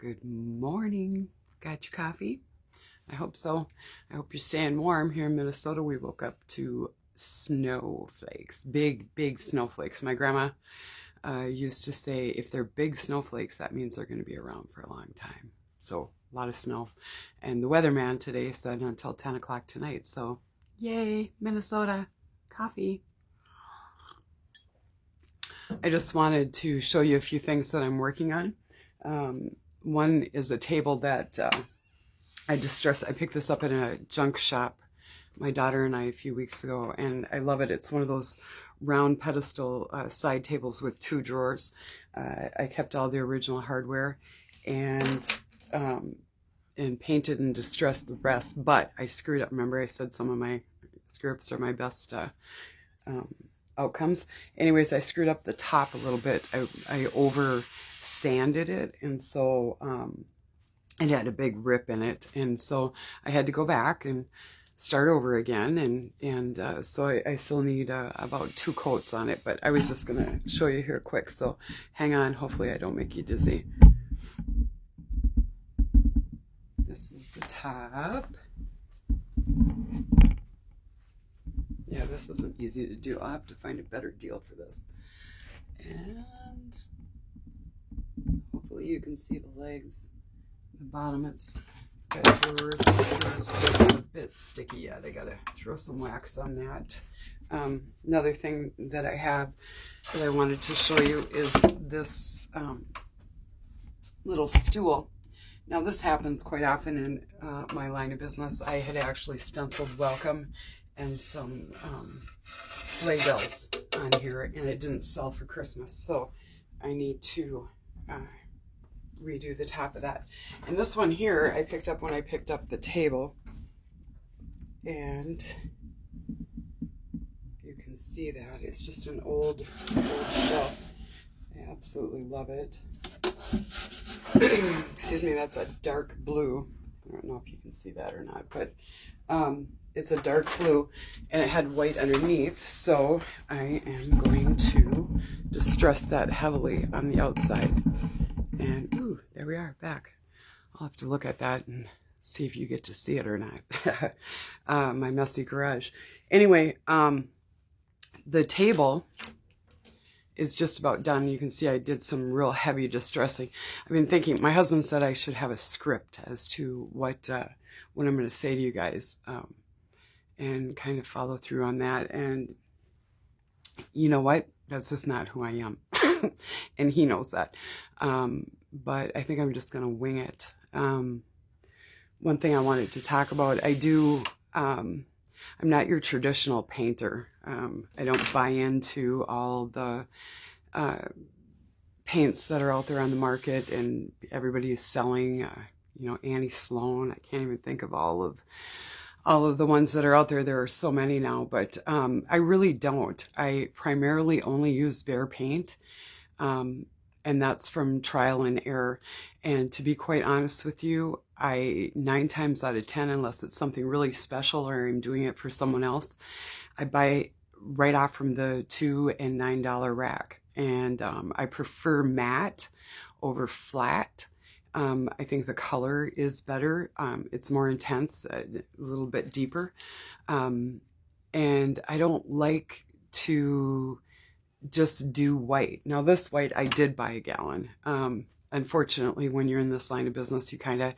Good morning. Got your coffee? I hope so. I hope you're staying warm. Here in Minnesota, we woke up to snowflakes, big snowflakes. My grandma used to say if they're big snowflakes, that means they're going to be around for a long time. So a lot of snow. And the weatherman today said until 10 o'clock tonight. So yay, Minnesota, coffee. I just wanted to show you a few things that I'm working on. One is a table that I picked this up in a junk shop, my daughter and I, a few weeks ago, and I love it. It's one of those round pedestal side tables with 2 drawers. I kept all the original hardware and painted and distressed the rest, but I screwed up. Remember I said some of my screw-ups are my best outcomes. Anyways, I screwed up the top a little bit. I over sanded it, and so it had a big rip in it, and so I had to go back and start over again, and so I still need about 2 coats on it, but I was just gonna show you here quick, so hang on. Hopefully I don't make you dizzy. This is the top. Yeah, this isn't easy to do. I'll have to find a better deal for this. And hopefully you can see the legs. The bottom, it's got drawers. The screws just a bit sticky yet. I gotta throw some wax on that. Another thing that I have that I wanted to show you is this little stool. Now this happens quite often in my line of business. I had actually stenciled welcome and some sleigh bells on here, and it didn't sell for Christmas, so I need to redo the top of that. And this one here I picked up when I picked up the table, and you can see that it's just an old shelf. I absolutely love it. Excuse me, that's a dark blue. I don't know if you can see that or not, but it's a dark blue, and it had white underneath, so I am going to distress that heavily on the outside. And ooh, there we are, back. I'll have to look at that and see if you get to see it or not. My messy garage. Anyway, the table is just about done. You can see I did some real heavy distressing. I've been thinking, my husband said I should have a script as to what I'm going to say to you guys, and kind of follow through on that. And you know what? That's just not who I am. And he knows that. But I think I'm just going to wing it. One thing I wanted to talk about, I'm not your traditional painter. I don't buy into all the paints that are out there on the market, and everybody is selling, Annie Sloan. I can't even think of all of the ones that are out there. There are so many now, but I really don't. I primarily only use Behr paint, and that's from trial and error. And to be quite honest with you, 9 times out of 10, unless it's something really special or I'm doing it for someone else, I buy right off from the $2 and $9 rack. And I prefer matte over flat. I think the color is better. It's more intense, a little bit deeper. And I don't like to just do white. Now this white, I did buy a gallon. Unfortunately, when you're in this line of business, you kind of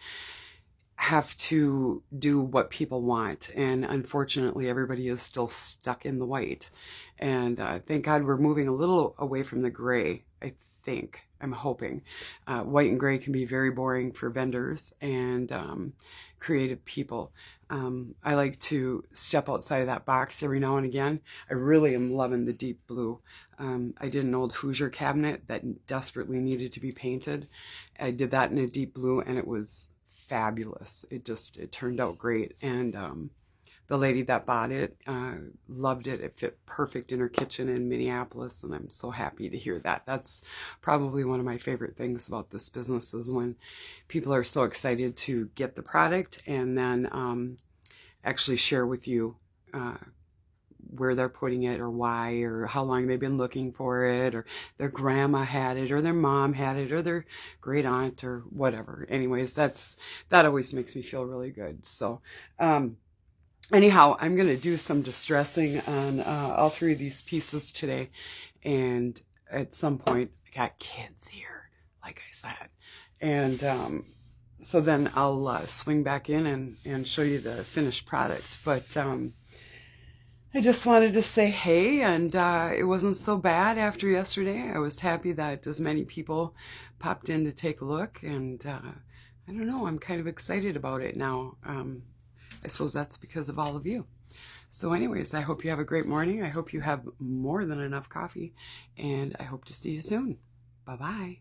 have to do what people want. And unfortunately, everybody is still stuck in the white. And thank God we're moving a little away from the gray, I think. I'm hoping. White and gray can be very boring for vendors and creative people. I like to step outside of that box every now and again. I really am loving the deep blue. I did an old Hoosier cabinet that desperately needed to be painted. I did that in a deep blue, and it was fabulous. It turned out great. And the lady that bought it loved it. It fit perfect in her kitchen in Minneapolis, and I'm so happy to hear that. That's probably one of my favorite things about this business, is when people are so excited to get the product and then actually share with you where they're putting it or why or how long they've been looking for it, or their grandma had it or their mom had it or their great aunt or whatever. Anyways, that always makes me feel really good. So anyhow, I'm going to do some distressing on all three of these pieces today. And at some point, I got kids here, like I said. And so then I'll swing back in and show you the finished product. But I just wanted to say hey, and it wasn't so bad after yesterday. I was happy that as many people popped in to take a look. And I don't know, I'm kind of excited about it now. I suppose that's because of all of you. So anyways, I hope you have a great morning. I hope you have more than enough coffee, and I hope to see you soon. Bye-bye.